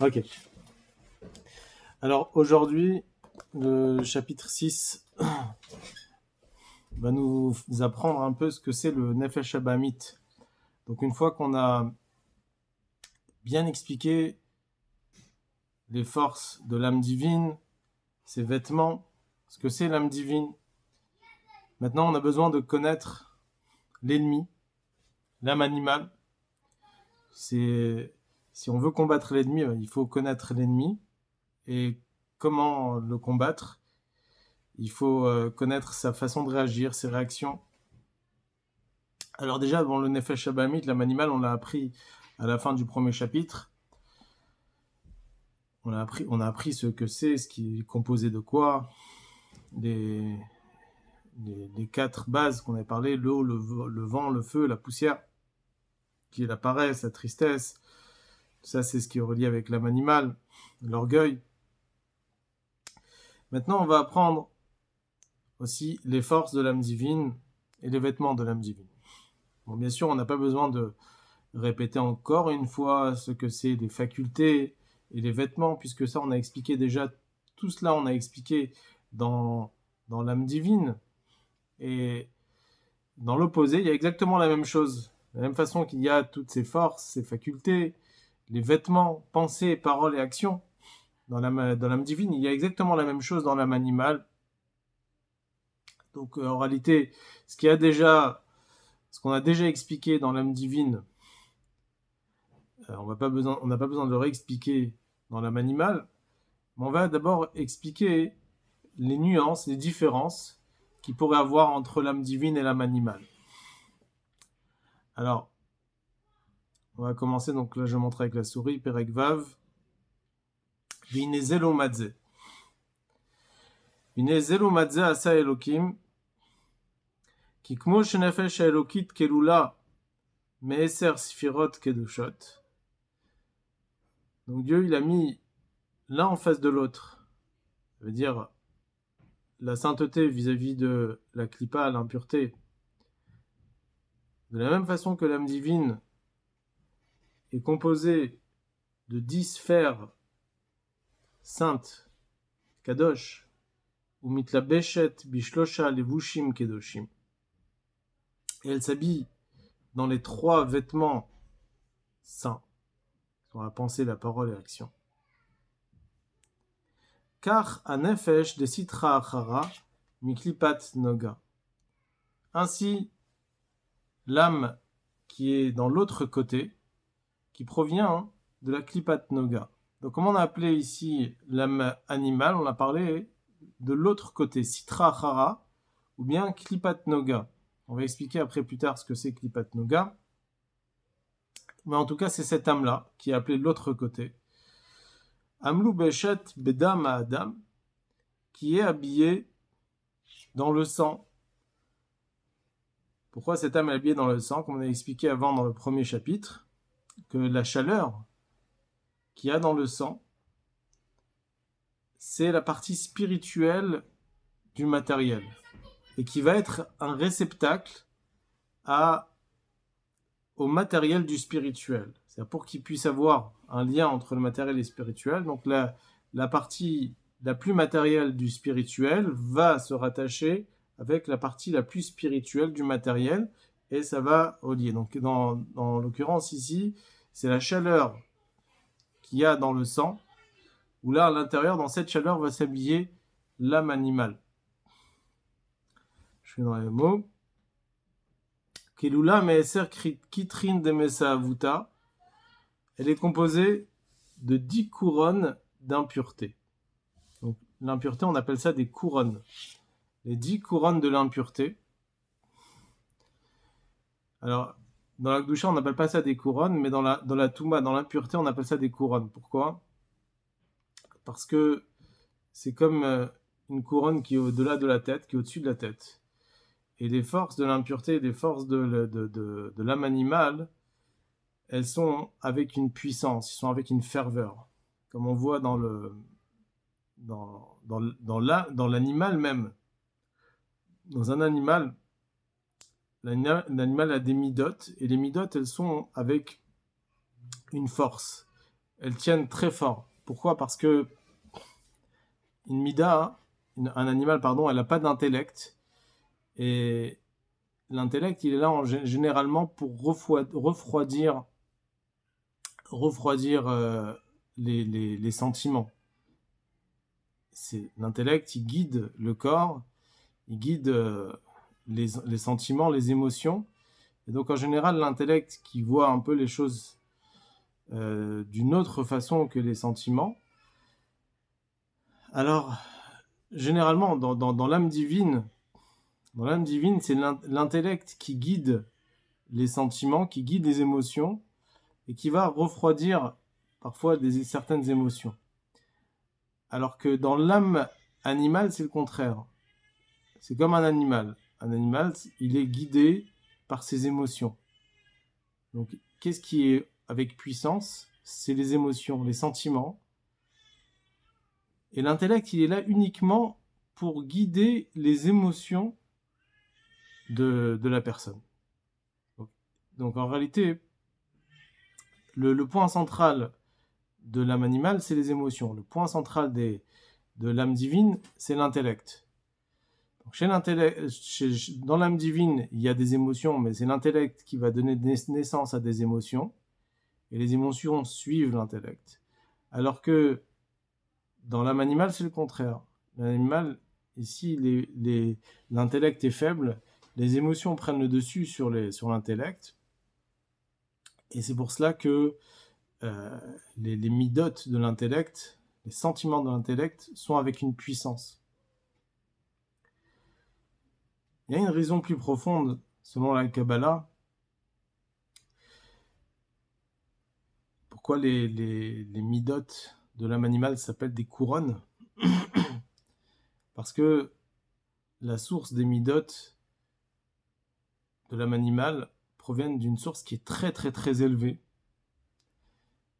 Ok. Alors aujourd'hui, le chapitre 6 va nous apprendre un peu ce que c'est le Nefesh Abamit. Donc une fois qu'on a bien expliqué les forces de l'âme divine, ses vêtements, ce que c'est l'âme divine, maintenant on a besoin de connaître l'ennemi, l'âme animale. Si on veut combattre l'ennemi, il faut connaître l'ennemi. Et comment le combattre? Il faut connaître sa façon de réagir, ses réactions. Alors déjà, le Nefesh Abamit, l'âme animale, on l'a appris à la fin du premier chapitre. On a appris ce que c'est, ce qui est composé de quoi, les quatre bases qu'on avait parlé, l'eau, le vent, le feu, la poussière, qui est la paresse, la tristesse. Ça, c'est ce qui est relié avec l'âme animale, l'orgueil. Maintenant, on va apprendre aussi les forces de l'âme divine et les vêtements de l'âme divine. Bon, bien sûr, on n'a pas besoin de répéter encore une fois ce que c'est les facultés et les vêtements, puisque ça, on a expliqué déjà, tout cela, on a expliqué dans l'âme divine. Et dans l'opposé, il y a exactement la même chose. De la même façon qu'il y a toutes ces forces, ces facultés, les vêtements, pensées, paroles et actions, dans l'âme divine, il y a exactement la même chose dans l'âme animale. Donc en réalité, ce qu'on a déjà expliqué dans l'âme divine, on n'a pas besoin de le réexpliquer dans l'âme animale, mais on va d'abord expliquer les nuances, les différences qu'il pourrait avoir entre l'âme divine et l'âme animale. Alors, on va commencer, donc là je montre avec la souris, Perek Vav, Vine Zelo Madze. Vine Zelo Madze Asa Elokim, Ki Kmo Shenefesh Elokit Kelula, Meeser Sfirot Kedushot. Donc Dieu, il a mis l'un en face de l'autre. Ça veut dire la sainteté vis-à-vis de la klipa, l'impureté. De la même façon que l'âme divine est composée de 10 sphères saintes, kadosh, ou mitlabeshet bishlosha levushim kedoshim. Et elle s'habille dans les 3 vêtements saints, sur la pensée, la parole et l'action. Car anefesh de sitra achara miklipat noga. Ainsi, l'âme qui est dans l'autre côté, qui provient de la klipat noga. Donc, comme on a appelé ici l'âme animale, on a parlé de l'autre côté, sitra achara, ou bien klipat noga. On va expliquer après plus tard ce que c'est klipat noga. Mais en tout cas, c'est cette âme-là qui est appelée l'autre côté. Amlou Beshet Bedam Adam, qui est habillée dans le sang. Pourquoi cette âme est habillée dans le sang? Comme on a expliqué avant dans le premier chapitre, que la chaleur qu'il y a dans le sang, c'est la partie spirituelle du matériel, et qui va être un réceptacle au matériel du spirituel. C'est pour qu'il puisse avoir un lien entre le matériel et le spirituel. Donc la partie la plus matérielle du spirituel va se rattacher avec la partie la plus spirituelle du matériel, et ça va au lier. Donc dans l'occurrence ici, c'est la chaleur qu'il y a dans le sang, où là à l'intérieur, dans cette chaleur, va s'habiller l'âme animale. Je fais dans les mots. Kelula me'eser kitrin de mesa avuta. Elle est composée de 10 couronnes d'impureté. Donc, l'impureté, on appelle ça des couronnes. Les 10 couronnes de l'impureté. Alors, dans la Gdusha, on n'appelle pas ça des couronnes, mais dans la Touma, dans l'impureté, on appelle ça des couronnes. Pourquoi? Parce que c'est comme une couronne qui est au-delà de la tête, qui est au-dessus de la tête. Et les forces de l'impureté et les forces de l'âme animale, elles sont avec une puissance, elles sont avec une ferveur. Comme on voit dans l'animal même. Dans un animal, l'animal a des midotes, et les midotes, elles sont avec une force. elles tiennent très fort. Pourquoi? Parce que une mida, un animal, pardon, elle n'a pas d'intellect. Et l'intellect, il est là généralement pour refroidir les sentiments. C'est l'intellect, il guide le corps, il guide les sentiments, les émotions. Et donc en général, l'intellect qui voit un peu les choses d'une autre façon que les sentiments. Alors, généralement, dans l'âme divine, c'est l'intellect qui guide les sentiments, qui guide les émotions, et qui va refroidir parfois certaines émotions. Alors que dans l'âme animale, c'est le contraire. C'est comme un animal. Un animal, il est guidé par ses émotions. Donc, qu'est-ce qui est avec puissance? C'est les émotions, les sentiments. Et l'intellect, il est là uniquement pour guider les émotions de la personne. Donc en réalité, le point central de l'âme animale, c'est les émotions. Le point central de l'âme divine, c'est l'intellect. Donc dans l'âme divine, il y a des émotions, mais c'est l'intellect qui va donner naissance à des émotions. Et les émotions suivent l'intellect. Alors que dans l'âme animale, c'est le contraire. L'animal, ici, l'intellect est faible, les émotions prennent le dessus sur l'intellect. Et c'est pour cela que les midotes de l'intellect, les sentiments de l'intellect, sont avec une puissance. Il y a une raison plus profonde, selon la Kabbalah, pourquoi les midotes de l'âme animale s'appellent des couronnes. Parce que la source des midotes de l'âme animale proviennent d'une source qui est très très très élevée.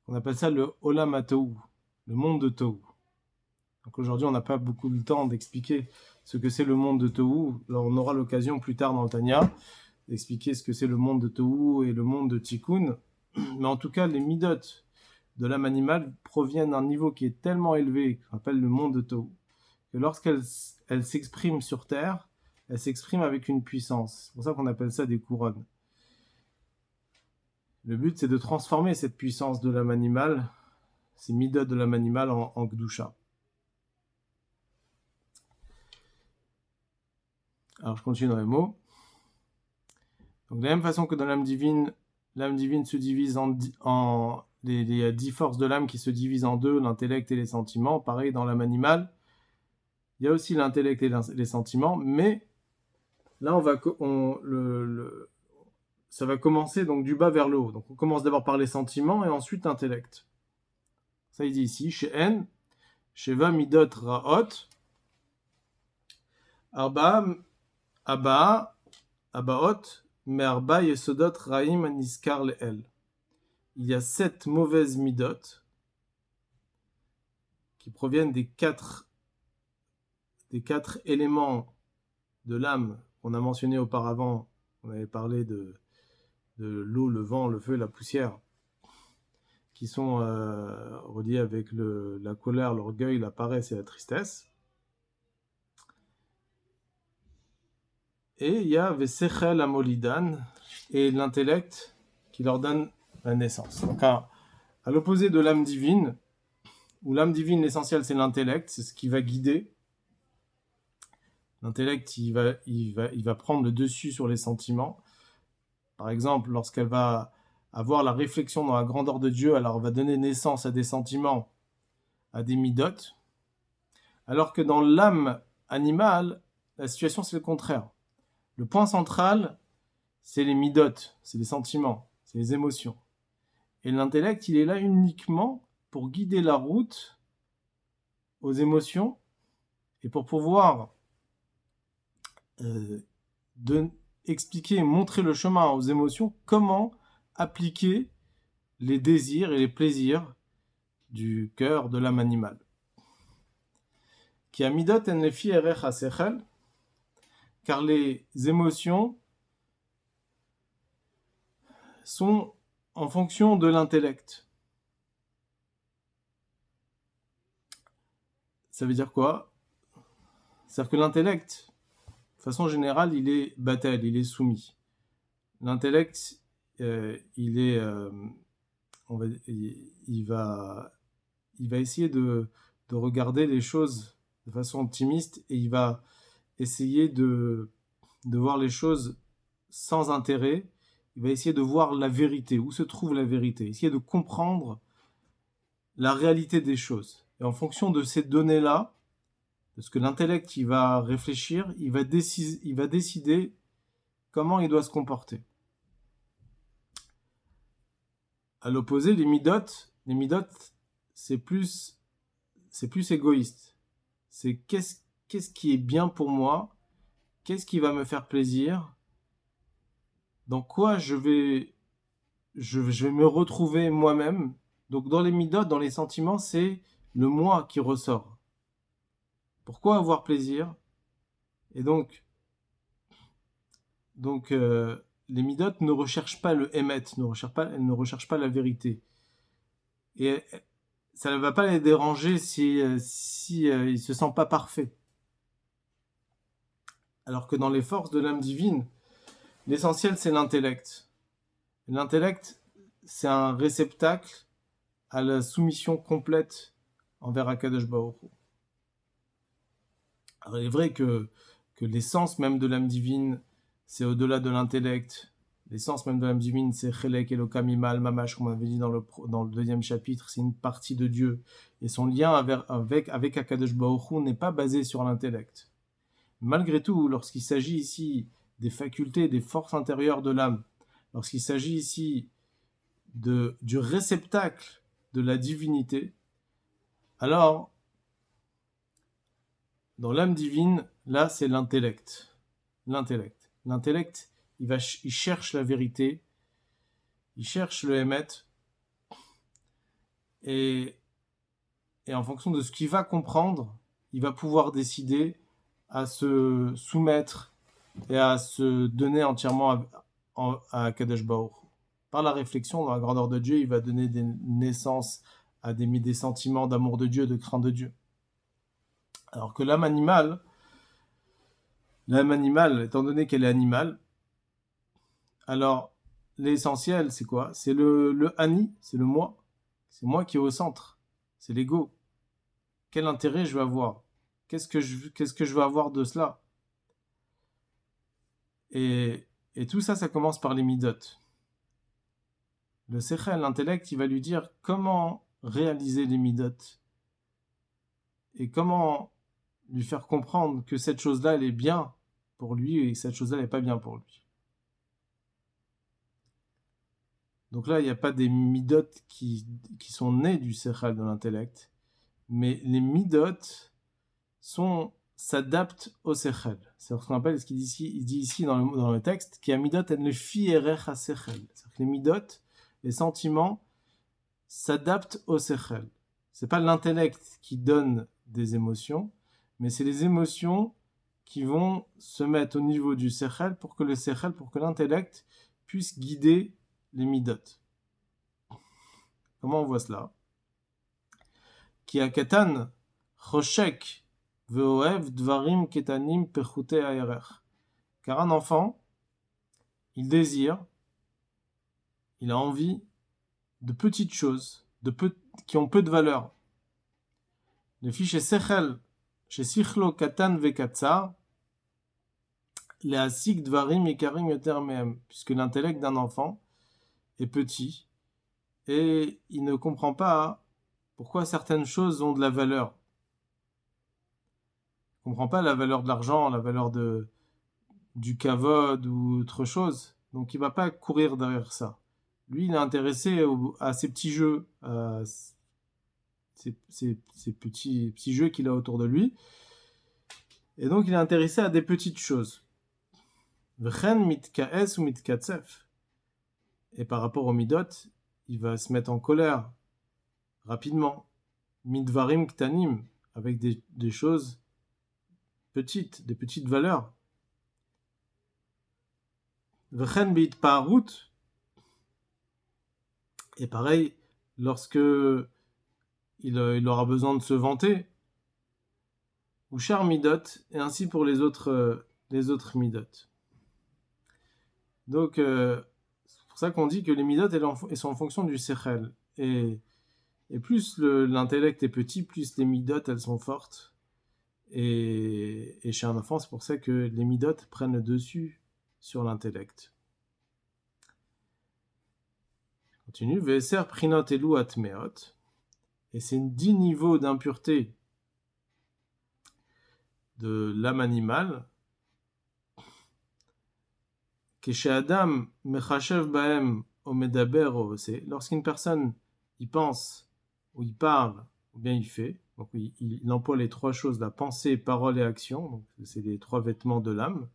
On appelle ça le Olam HaTohu, le monde de Tohu. Donc aujourd'hui, on n'a pas beaucoup de temps d'expliquer ce que c'est le monde de Tohu. Alors on aura l'occasion plus tard dans le Tanya d'expliquer ce que c'est le monde de Tohu et le monde de Tikkun. Mais en tout cas, les midotes de l'âme animale proviennent d'un niveau qui est tellement élevé, qu'on appelle le monde de Tohu, que lorsqu'elle s'exprime sur Terre, elle s'exprime avec une puissance. C'est pour ça qu'on appelle ça des couronnes. Le but, c'est de transformer cette puissance de l'âme animale, ces midotes de l'âme animale en Gdusha. Alors, je continue dans les mots. Donc, de la même façon que dans l'âme divine se divise en les 10 forces de l'âme qui se divisent en deux, l'intellect et les sentiments. Pareil, dans l'âme animale, il y a aussi l'intellect et les sentiments, mais là, ça va commencer donc du bas vers le haut. Donc, on commence d'abord par les sentiments et ensuite l'intellect. Ça, il dit ici, chez N, Sheva Midot Ra'ot, Abaot, Me'arba Yesodot Ra'im Aniskar Le'el. Il y a 7 mauvaises midot qui proviennent des quatre éléments de l'âme qu'on a mentionnés auparavant. On avait parlé de l'eau, le vent, le feu, la poussière, qui sont reliés avec la colère, l'orgueil, la paresse et la tristesse. Et il y a Vesechel Amolidan et l'intellect qui leur donne la naissance. Donc à l'opposé de l'âme divine, où l'âme divine, l'essentiel, c'est l'intellect, c'est ce qui va guider. L'intellect, il va prendre le dessus sur les sentiments. Par exemple, lorsqu'elle va avoir la réflexion dans la grandeur de Dieu, alors elle va donner naissance à des sentiments, à des midotes. Alors que dans l'âme animale, la situation, c'est le contraire. Le point central, c'est les midotes, c'est les sentiments, c'est les émotions. Et l'intellect, il est là uniquement pour guider la route aux émotions et pour pouvoir expliquer et montrer le chemin aux émotions, comment appliquer les désirs et les plaisirs du cœur de l'âme animale. Qui a midot en lefi erech hasechel, car les émotions sont en fonction de l'intellect. Ça veut dire quoi? C'est-à-dire que l'intellect, de façon générale, il est batel, il est soumis. L'intellect, il est, il va essayer de regarder les choses de façon optimiste et il va essayer de voir les choses sans intérêt. Il va essayer de voir la vérité, où se trouve la vérité, essayer de comprendre la réalité des choses. Et en fonction de ces données-là, de ce que l'intellect il va réfléchir, il va décider comment il doit se comporter. À l'opposé, les midot, c'est plus égoïste. C'est qu'est-ce qui est bien pour moi, qu'est-ce qui va me faire plaisir, dans quoi je vais me retrouver moi-même. Donc dans les midot, dans les sentiments, c'est le moi qui ressort. Pourquoi avoir plaisir? Et donc les midot ne recherchent pas le émet, elles ne recherchent pas la vérité. Et ça ne va pas les déranger si ils se sentent pas parfaits. Alors que dans les forces de l'âme divine, l'essentiel c'est l'intellect. L'intellect, c'est un réceptacle à la soumission complète envers Akadosh Baruch Hu. Alors il est vrai que l'essence même de l'âme divine, c'est au-delà de l'intellect. L'essence même de l'âme divine, c'est Chelek Elokam Imal Mamash, comme on avait dit dans le deuxième chapitre, c'est une partie de Dieu. Et son lien avec Akadosh Baruch Hu n'est pas basé sur l'intellect. Malgré tout, lorsqu'il s'agit ici des facultés, des forces intérieures de l'âme, lorsqu'il s'agit ici du réceptacle de la divinité, alors, dans l'âme divine, là, c'est l'intellect. L'intellect, il cherche la vérité, il cherche le émet, et en fonction de ce qu'il va comprendre, il va pouvoir décider à se soumettre et à se donner entièrement à Kadosh Baruch. Par la réflexion, dans la grandeur de Dieu, il va donner des naissances à des sentiments d'amour de Dieu, de crainte de Dieu. Alors que l'âme animale, étant donné qu'elle est animale, alors l'essentiel, c'est quoi? C'est le ani, c'est le moi. C'est moi qui est au centre. C'est l'ego. Quel intérêt je vais avoir? Qu'est-ce que je vais avoir de cela? Et tout ça, ça commence par les midot. Le sechel, l'intellect, il va lui dire comment réaliser les midot et comment lui faire comprendre que cette chose-là, elle est bien pour lui et cette chose-là, elle n'est pas bien pour lui. Donc là, il n'y a pas des midot qui sont nés du sechel de l'intellect, mais les midot s'adaptent au sechel. C'est ce qu'on appelle, ce qu'il dit ici, il dit ici dans le texte, qui a midot en le fi erech ha sechel. C'est-à-dire que les midot, les sentiments, s'adaptent au sechel. C'est pas l'intellect qui donne des émotions, mais c'est les émotions qui vont se mettre au niveau du sechel pour que l'intellect puisse guider les midot. Comment on voit cela? Ki akatan choshek ve'ohev dvarim ketanim pechute ha'erech. Car un enfant, il désire, il a envie de petites choses, qui ont peu de valeur. Le fiche sechel, chez sichlo katan ve'katzar, les asik dvarim ikarim yoter mehem, puisque l'intellect d'un enfant est petit et il ne comprend pas pourquoi certaines choses ont de la valeur. Il ne comprend pas la valeur de l'argent, la valeur du kavod ou autre chose. Donc il ne va pas courir derrière ça. Lui, il est intéressé à ces petits jeux, ces petits jeux qu'il a autour de lui. Et donc il est intéressé à des petites choses. V'chen mitkaes ou mitkatsef. Et par rapport au midot, il va se mettre en colère rapidement. Midvarim ktanim, avec des choses petites, des petites valeurs. V'chen bit parut. Et pareil, lorsque il aura besoin de se vanter, ou char midot, et ainsi pour les autres midot. Donc, c'est pour ça qu'on dit que les midot, elles sont en fonction du sechel. Et plus l'intellect est petit, plus les midot, elles sont fortes. Et chez un enfant, c'est pour ça que les midot prennent le dessus sur l'intellect. Continue. Veser prinot elu atmeot. Et c'est 10 niveaux d'impureté de l'âme animale. Keshe Adam mechashev baem o medaber o. C'est lorsqu'une personne y pense, ou il parle, ou bien il fait. Donc il emploie les 3 choses, la pensée, parole et action. Donc c'est les 3 vêtements de l'âme.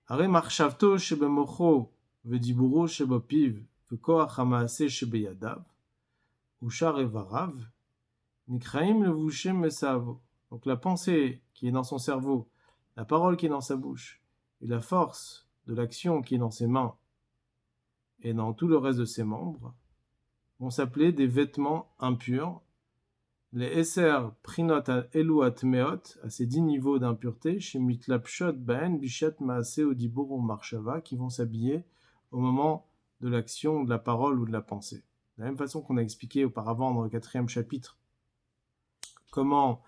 Are marchavto shebemocho vediburo shebopiv vekoach hamaase shebeyadav ushar evarav nikraim levushe mesavo. Donc la pensée qui est dans son cerveau, la parole qui est dans sa bouche, et la force de l'action qui est dans ses mains et dans tout le reste de ses membres vont s'appeler des vêtements impurs. Les Esser Prinot Elu Atmeot, à ces 10 niveaux d'impureté, chez Mitlapshot Ben Bishat Maase Odibur ou Marshava, qui vont s'habiller au moment de l'action, de la parole ou de la pensée. De la même façon qu'on a expliqué auparavant dans le 4e chapitre, comment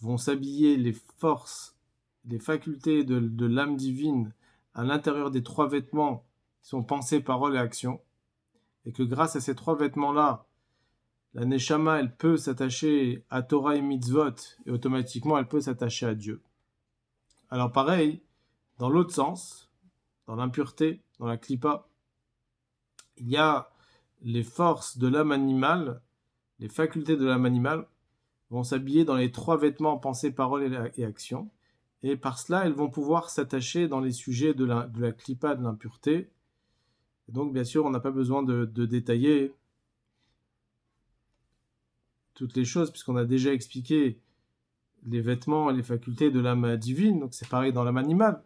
vont s'habiller les forces, les facultés de l'âme divine à l'intérieur des 3 vêtements qui sont pensée, parole et action, et que grâce à ces 3 vêtements-là, la Neshama, elle peut s'attacher à Torah et Mitzvot, et automatiquement, elle peut s'attacher à Dieu. Alors pareil, dans l'autre sens, dans l'impureté, dans la Klippa, il y a les forces de l'âme animale, les facultés de l'âme animale, vont s'habiller dans les 3 vêtements pensée, parole et action, et par cela, elles vont pouvoir s'attacher dans les sujets de la Klippa, de l'impureté. Et donc, bien sûr, on n'a pas besoin de détailler toutes les choses, puisqu'on a déjà expliqué les vêtements et les facultés de l'âme divine, donc c'est pareil dans l'âme animale.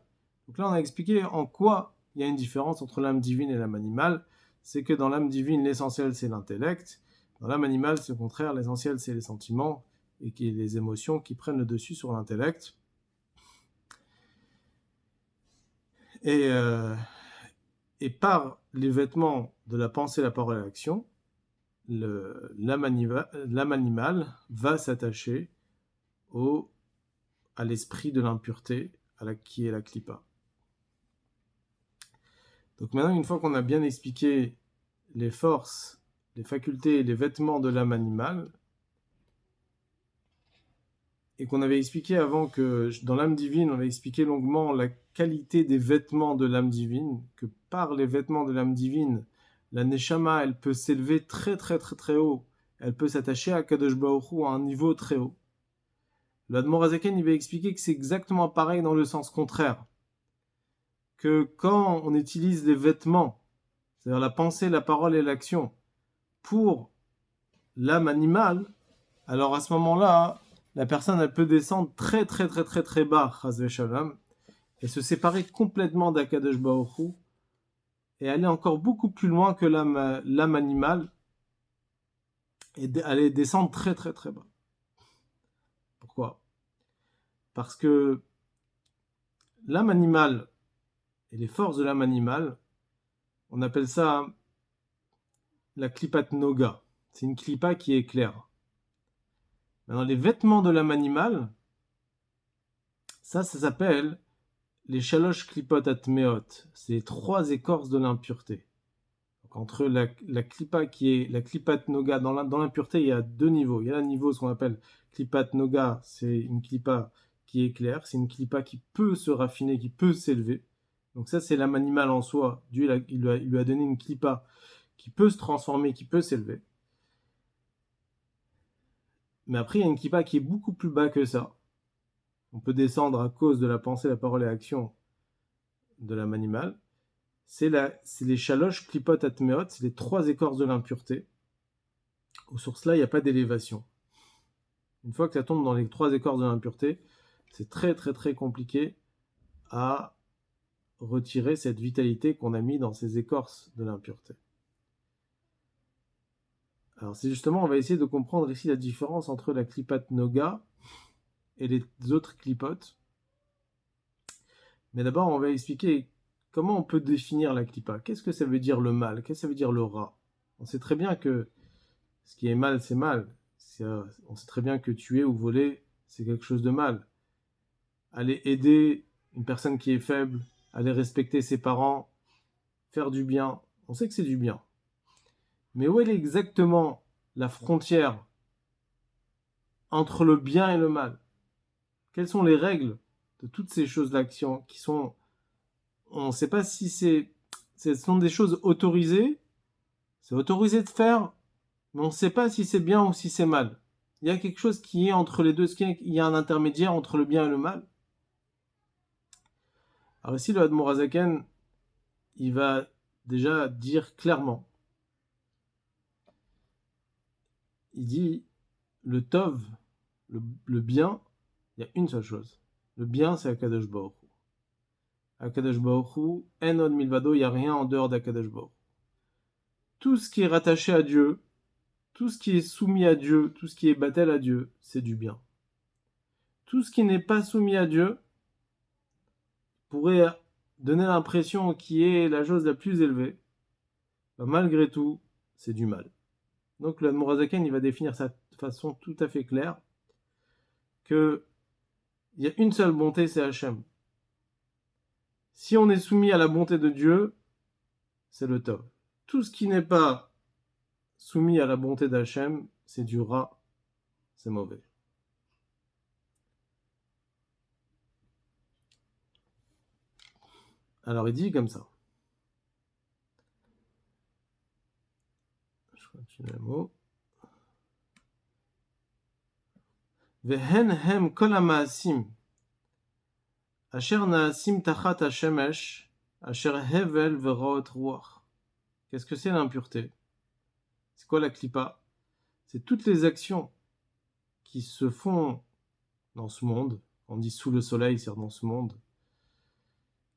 Donc là, on a expliqué en quoi il y a une différence entre l'âme divine et l'âme animale. C'est que dans l'âme divine, l'essentiel, c'est l'intellect. Dans l'âme animale, c'est le contraire, l'essentiel, c'est les sentiments et les émotions qui prennent le dessus sur l'intellect. Et par les vêtements de la pensée, la parole et l'action, l'âme animale va s'attacher à l'esprit de l'impureté, qui est la Klippa. Donc maintenant, une fois qu'on a bien expliqué les forces, les facultés et les vêtements de l'âme animale, et qu'on avait expliqué avant que dans l'âme divine, on avait expliqué longuement la qualité des vêtements de l'âme divine, que par les vêtements de l'âme divine, la Neshama, elle peut s'élever très très très très haut, elle peut s'attacher à Kadosh Baruch Hu à un niveau très haut. L'Admor Hazaken, il va expliquer que c'est exactement pareil dans le sens contraire, que quand on utilise les vêtements, c'est-à-dire la pensée, la parole et l'action, pour l'âme animale, alors à ce moment-là, la personne, elle peut descendre très très très très très bas, Chas v'Shalom, et se séparer complètement d'Akadosh Baruch Hu, et aller encore beaucoup plus loin que l'âme animale, et aller descendre très très très bas. Pourquoi ? Parce que l'âme animale et les forces de l'âme animale, on appelle ça la Klippat Noga. C'est une Klippa qui est claire. Maintenant, les vêtements de l'âme animale, ça s'appelle les Shalosh Klippot Atmeot. C'est les 3 écorces de l'impureté. Donc, entre la Klippa qui est la Klippat Noga, dans l'impureté, il y a 2 niveaux. Il y a un niveau, ce qu'on appelle Klippat Noga, c'est une Klippa qui est claire, c'est une Klippa qui peut se raffiner, qui peut s'élever. Donc ça, c'est l'âme animale en soi. Dieu, il lui a donné une Klippa qui peut se transformer, qui peut s'élever. Mais après, il y a une Klippa qui est beaucoup plus bas que ça. On peut descendre à cause de la pensée, la parole et l'action de l'âme animale. C'est les Shalosh Klippot Atmeot, c'est les 3 écorces de l'impureté. Sur cela, il n'y a pas d'élévation. Une fois que ça tombe dans les 3 écorces de l'impureté, c'est très très très compliqué à retirer cette vitalité qu'on a mis dans ces écorces de l'impureté. Alors c'est justement, on va essayer de comprendre ici la différence entre la Klippat Noga et les autres clipotes. Mais d'abord, on va expliquer comment on peut définir la clipa. Qu'est-ce que ça veut dire le mal? Qu'est-ce que ça veut dire le rat? On sait très bien que ce qui est mal, c'est mal. On sait très bien que tuer ou voler, c'est quelque chose de mal. Aller aider une personne qui est faible, aller respecter ses parents, faire du bien, on sait que c'est du bien. Mais où est exactement la frontière entre le bien et le mal? Quelles sont les règles de toutes ces choses d'action qui sont... On ne sait pas si ce sont des choses autorisées, c'est autorisé de faire, mais on ne sait pas si c'est bien ou si c'est mal. Il y a quelque chose qui est entre les deux, il y a un intermédiaire entre le bien et le mal. Alors ici, le Admor HaZaken, il va déjà dire clairement. Il dit, le Tov, le bien, il y a une seule chose. Le bien, c'est Akadosh Baruch Hu. Akadosh Baruch Hu, en od milvado, il n'y a rien en dehors d'Akadosh Baruch Hu. Tout ce qui est rattaché à Dieu, tout ce qui est soumis à Dieu, tout ce qui est battel à Dieu, c'est du bien. Tout ce qui n'est pas soumis à Dieu pourrait donner l'impression qu'il est la chose la plus élevée. Malgré tout, c'est du mal. Donc le Admor HaZaken, il va définir ça de façon tout à fait claire que il y a une seule bonté, c'est Hachem. Si on est soumis à la bonté de Dieu, c'est le Tov. Tout ce qui n'est pas soumis à la bonté d'Hachem, c'est du rat, c'est mauvais. Alors il dit comme ça. Je continue le mot. Vehen hem kol hamaasim asher naasim tachat hashemesh asher hevel veraot ruach. Qu'est-ce que c'est l'impureté? C'est quoi la klipa? C'est toutes les actions qui se font dans ce monde, on dit sous le soleil, c'est-à-dire dans ce monde,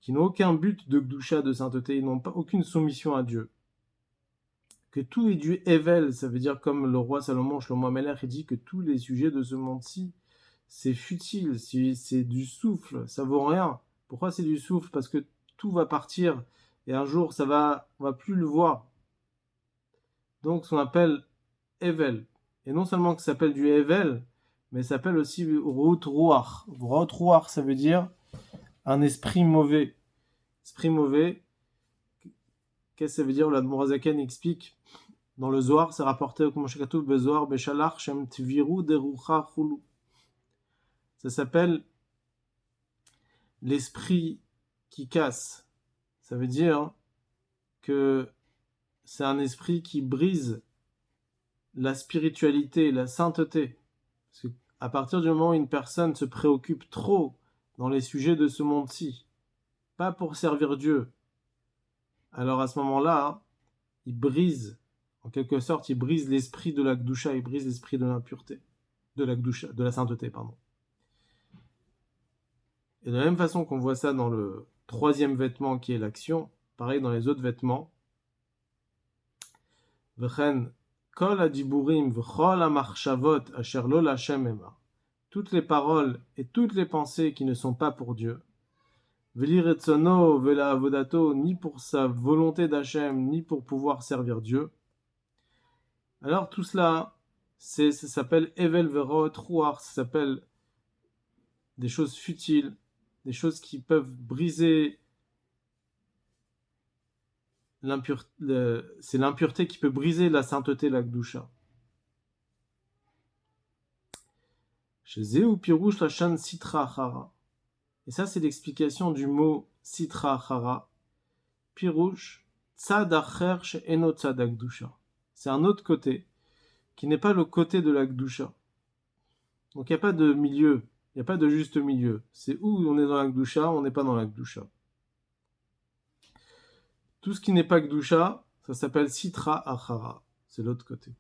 qui n'ont aucun but de gdusha, de sainteté, ils n'ont pas aucune soumission à Dieu. Que tout est du Evel, ça veut dire comme le roi Salomon, Shlomo HaMelech, il dit que tous les sujets de ce monde-ci, c'est futile, c'est du souffle, ça vaut rien. Pourquoi c'est du souffle? Parce que tout va partir et un jour on va plus le voir. Donc on appelle Evel. Et non seulement que ça s'appelle du Evel, mais ça s'appelle aussi Rout Ruach. Rout Ruach, ça veut dire un esprit mauvais. Esprit mauvais, qu'est-ce que ça veut dire? L'Admor HaZaken explique dans le Zohar, c'est rapporté comme Shekatouf Bezohar Beshalach Shem Tviru Derucha Chulu. Ça s'appelle l'esprit qui casse. Ça veut dire que c'est un esprit qui brise la spiritualité, la sainteté. Parce qu'à partir du moment où une personne se préoccupe trop dans les sujets de ce monde-ci, pas pour servir Dieu, alors à ce moment-là, il brise, en quelque sorte, il brise l'esprit de la Gdusha, il brise l'esprit de l'impureté, de la Gdusha, de la sainteté, pardon. Et de la même façon qu'on voit ça dans le troisième vêtement qui est l'action, pareil dans les autres vêtements, V'chen kol hadiburim v'chol hamachshavot asher lo l'Hashem ema. Toutes les paroles et toutes les pensées qui ne sont pas pour Dieu, v'li retzono v'la avodato, ni pour sa volonté d'Hachem, ni pour pouvoir servir Dieu. Alors tout cela, ça s'appelle Evel Verot Ruach, ça s'appelle des choses futiles, des choses qui peuvent briser c'est l'impureté qui peut briser la sainteté, la Gdusha. Chez Zéou Pirouche Lachan Sitra Achara. Et ça, c'est l'explication du mot Sitra Achara. Pirouche, Tzad Acher She'eno Tzad Gdusha. C'est un autre côté, qui n'est pas le côté de la Gdusha. Donc il n'y a pas de milieu, il n'y a pas de juste milieu. C'est où on est dans la Gdusha, on n'est pas dans la Gdusha. Tout ce qui n'est pas Gdusha, ça s'appelle Sitra Achara. C'est l'autre côté.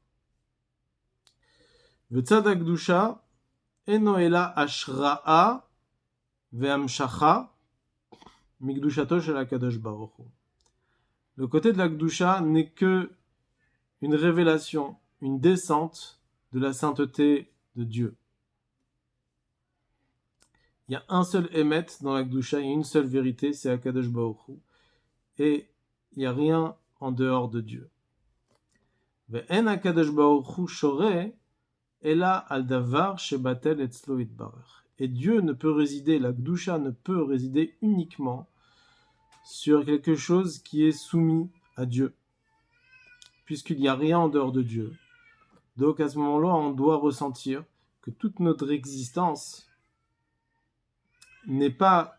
V'tzad Gdusha, Eno Ela Ashra'a Ve'amshacha Migdushato Shel HaKadosh Baruch Hu. Le côté de la Gdusha n'est que une révélation, une descente de la sainteté de Dieu. Il y a un seul Emet dans la Gdusha, il y a une seule vérité, c'est Akadosh Baruch Hu. Et il n'y a rien en dehors de Dieu. Ve'en Akadosh Baruch Hu shoreh ela al davar shebatel etzlo itbarach. Et Dieu ne peut résider, la Gdusha ne peut résider uniquement sur quelque chose qui est soumis à Dieu, puisqu'il n'y a rien en dehors de Dieu. Donc à ce moment-là, on doit ressentir que toute notre existence n'est pas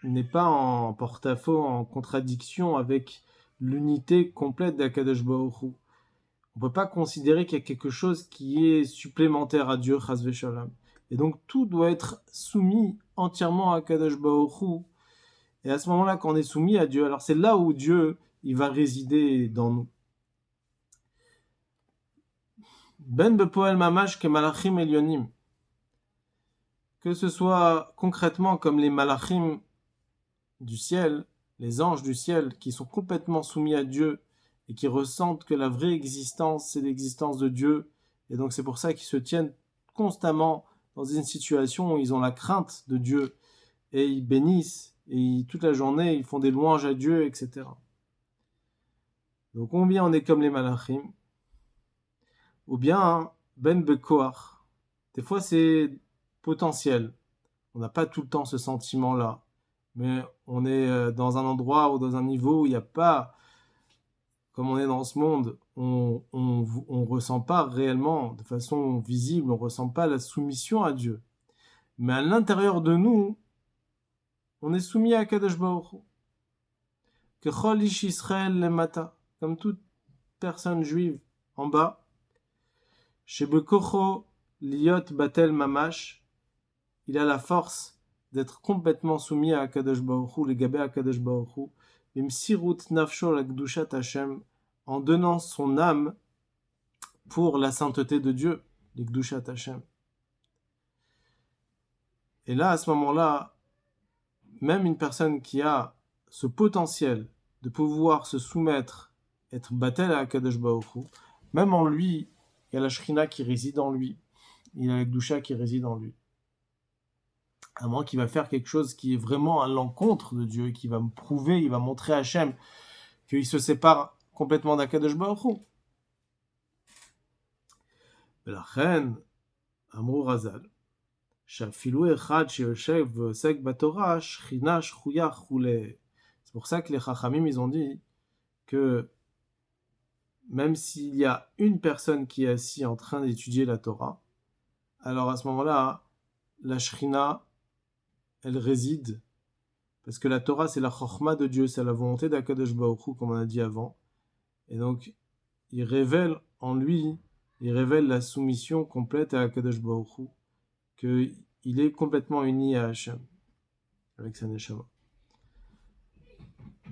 en porte-à-faux, en contradiction avec l'unité complète d'Akadosh Baruch Hu. On ne peut pas considérer qu'il y a quelque chose qui est supplémentaire à Dieu, Chas v'Shalom. Et donc tout doit être soumis entièrement à Akadosh Baruch Hu. Et à ce moment-là, quand on est soumis à Dieu, alors c'est là où Dieu il va résider dans nous. Ben bepoel mamash ke malachim elyonim. Que ce soit concrètement comme les malachim du ciel, les anges du ciel, qui sont complètement soumis à Dieu et qui ressentent que la vraie existence, c'est l'existence de Dieu. Et donc c'est pour ça qu'ils se tiennent constamment dans une situation où ils ont la crainte de Dieu et ils bénissent et toute la journée ils font des louanges à Dieu, etc. Donc combien on est comme les malachim, ou bien ben bekoach. Des fois c'est potentiel. On n'a pas tout le temps ce sentiment-là. Mais on est dans un endroit ou dans un niveau où il n'y a pas, comme on est dans ce monde, on ressent pas réellement, de façon visible, on ressent pas la soumission à Dieu. Mais à l'intérieur de nous, on est soumis à Kadosh Baruch Hu. Que Chol Ish Israël lemata, comme toute personne juive en bas, Shebekocho liot batel mamash, il a la force d'être complètement soumis à Akadosh Baruch Hu, les gabé à Akadosh Baruch Hu, imsirut nafsho la gdushat Hashem, en donnant son âme pour la sainteté de Dieu, les gdushat Hashem. Et là, à ce moment-là, même une personne qui a ce potentiel de pouvoir se soumettre, être batel à Akadosh Baruch Hu, même en lui, il y a la Shrina qui réside en lui, il y a la gdusha qui réside en lui. À moins qu'il va faire quelque chose qui est vraiment à l'encontre de Dieu, qui va me prouver, il va montrer à Hachem qu'il se sépare complètement d'Akadosh Baruch Hu. ולכן, אמרו רז"ל, שאפילו אחד שיושב ועוסק בתורה, שכינה שכויה כולי. C'est pour ça que les Chachamim, ils ont dit que même s'il y a une personne qui est assise en train d'étudier la Torah, alors à ce moment-là, la Shrina, elle réside, parce que la Torah, c'est la Chochma de Dieu, c'est la volonté d'Akadosh Baruch Hu, comme on a dit avant. Et donc, il révèle en lui, il révèle la soumission complète à Akadosh Baruch Hu, qu'il est complètement uni à Hachem, avec sa neshama.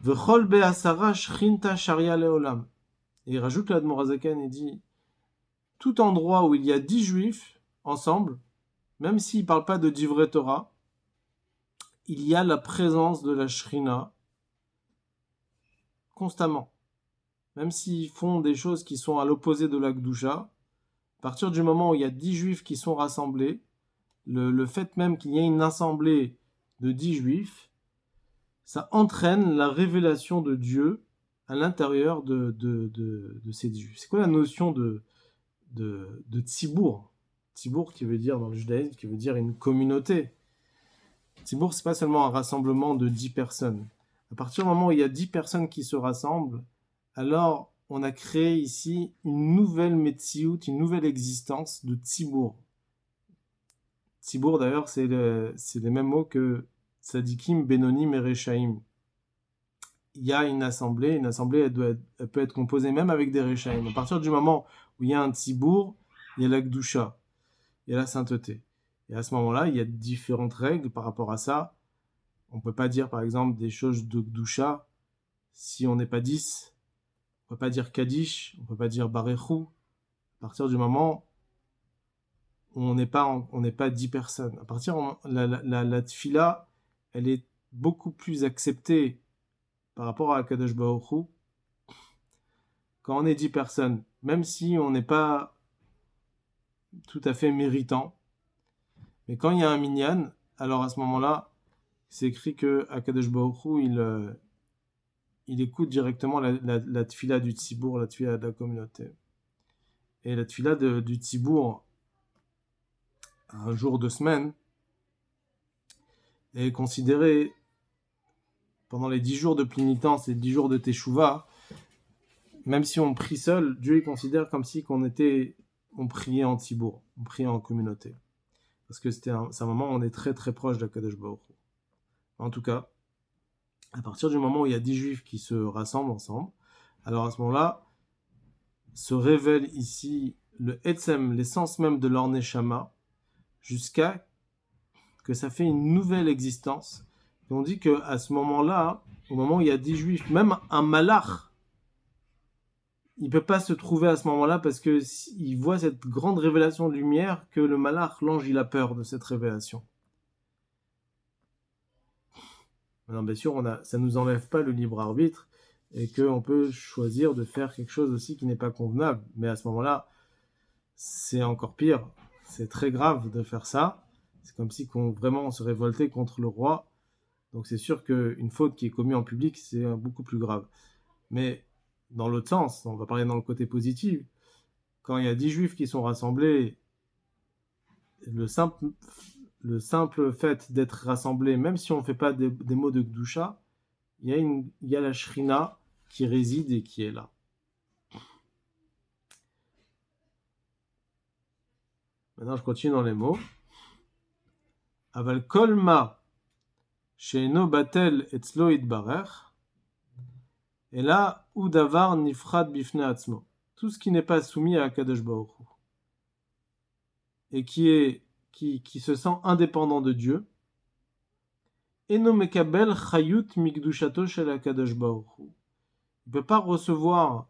V'chol be'asara shchinta sharia leolam. Et il rajoute l'Admor HaZaken, il dit, tout endroit où il y a 10 juifs ensemble, même s'ils ne parlent pas de Divrei Torah, il y a la présence de la Shrina constamment. Même s'ils font des choses qui sont à l'opposé de la Gdusha, à partir du moment où il y a 10 juifs qui sont rassemblés, le fait même qu'il y ait une assemblée de 10 juifs, ça entraîne la révélation de Dieu à l'intérieur de ces 10 juifs. C'est quoi la notion de Tzibour? Tzibour qui veut dire, dans le judaïsme, qui veut dire une communauté. Tzibour, c'est pas seulement un rassemblement de 10 personnes. À partir du moment où il y a 10 personnes qui se rassemblent, alors on a créé ici une nouvelle Metsiout, une nouvelle existence de Tzibour. Tzibour, d'ailleurs, c'est les mêmes mots que Tzadikim, Benonim et Rechaim. Il y a une assemblée, elle peut être composée même avec des Rechaim. À partir du moment où il y a un Tzibour, il y a la Gdusha, il y a la sainteté. Et à ce moment-là, il y a différentes règles par rapport à ça. On ne peut pas dire, par exemple, des choses de Gdusha si on n'est pas 10. On ne peut pas dire Kaddish, on ne peut pas dire Barechou. À partir du moment où on n'est pas 10 personnes. À partir du moment, la tfila, elle est beaucoup plus acceptée par rapport à Kadosh Baruch Hu quand on est 10 personnes. Même si on n'est pas tout à fait méritant. Mais quand il y a un minyan, alors à ce moment-là, c'est écrit que Akadosh Baruch Hu, il écoute directement la tfila du tzibour, la tfila de la communauté. Et la tfila du tzibour, un jour de semaine, est considérée, pendant les 10 jours de pénitence et 10 jours de teshuva, même si on prie seul, Dieu il considère comme si on priait en tzibour, on priait en communauté. Parce que c'est un moment où on est très très proche d'Akadosh Baruch Hu. En tout cas, à partir du moment où il y a 10 juifs qui se rassemblent ensemble, alors à ce moment-là, se révèle ici le Etzem, l'essence même de leur Neshama, jusqu'à que ça fait une nouvelle existence. Et on dit qu'à ce moment-là, au moment où il y a 10 juifs, même un malach, il ne peut pas se trouver à ce moment-là parce qu'il voit cette grande révélation de lumière que le malach, l'ange, il a peur de cette révélation. Alors bien sûr, ça ne nous enlève pas le libre arbitre et qu'on peut choisir de faire quelque chose aussi qui n'est pas convenable. Mais à ce moment-là, c'est encore pire. C'est très grave de faire ça. C'est comme si vraiment on se révoltait contre le roi. Donc c'est sûr qu'une faute qui est commise en public, c'est beaucoup plus grave. Mais dans l'autre sens, on va parler dans le côté positif, quand il y a 10 juifs qui sont rassemblés, le simple fait d'être rassemblés, même si on ne fait pas des mots de Gdusha, il y a la Shrina qui réside et qui est là. Maintenant, je continue dans les mots. Aval kolma she'eno batel etzlo itbarer, et là, ou davar nifrad bifne atzmo. Tout ce qui n'est pas soumis à Akadosh Baruch Hu et qui se sent indépendant de Dieu, eno mekabel chayut mikdushato shel Akadosh Baruch Hu. Il ne peut pas recevoir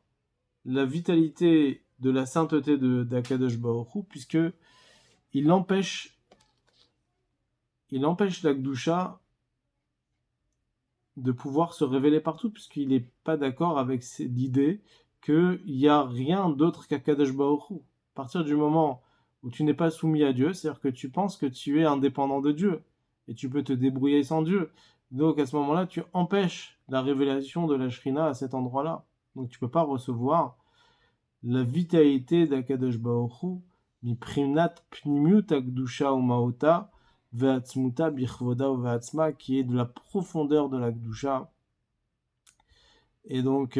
la vitalité de la sainteté d'Akadosh Baruch Hu, puisque il empêche la Gdusha de pouvoir se révéler partout, puisqu'il n'est pas d'accord avec l'idée qu'il n'y a rien d'autre qu'Akadosh Baruch Hu. À partir du moment où tu n'es pas soumis à Dieu, c'est-à-dire que tu penses que tu es indépendant de Dieu, et tu peux te débrouiller sans Dieu. Donc à ce moment-là, tu empêches la révélation de la Shrina à cet endroit-là. Donc tu ne peux pas recevoir la vitalité d'Akadosh Baruch Hu, mi primnat pnimiut akdusha ou maota, ve'atzmuta bichvoda ou ve'atzma, qui est de la profondeur de la Gdusha. Et donc,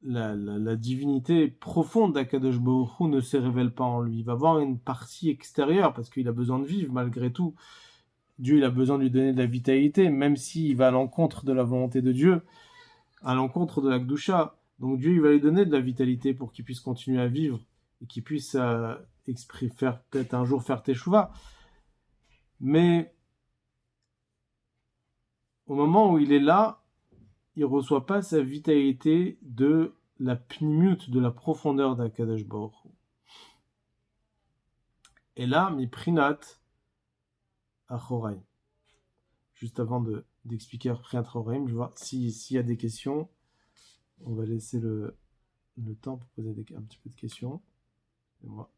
la divinité profonde d'Akadosh Baruch Hu ne se révèle pas en lui. Il va avoir une partie extérieure, parce qu'il a besoin de vivre malgré tout. Dieu, il a besoin de lui donner de la vitalité, même s'il va à l'encontre de la volonté de Dieu, à l'encontre de la Gdusha. Donc Dieu, il va lui donner de la vitalité pour qu'il puisse continuer à vivre et qu'il puisse faire peut-être un jour faire Teshuvah. Mais au moment où il est là, il ne reçoit pas sa vitalité de la pnimut, de la profondeur d'Akadosh Baruch Hu. Et là, mi prinat achoraim. Juste avant d'expliquer prinat achoraim, je vois s'il y a des questions. On va laisser le temps pour poser un petit peu de questions. Et moi.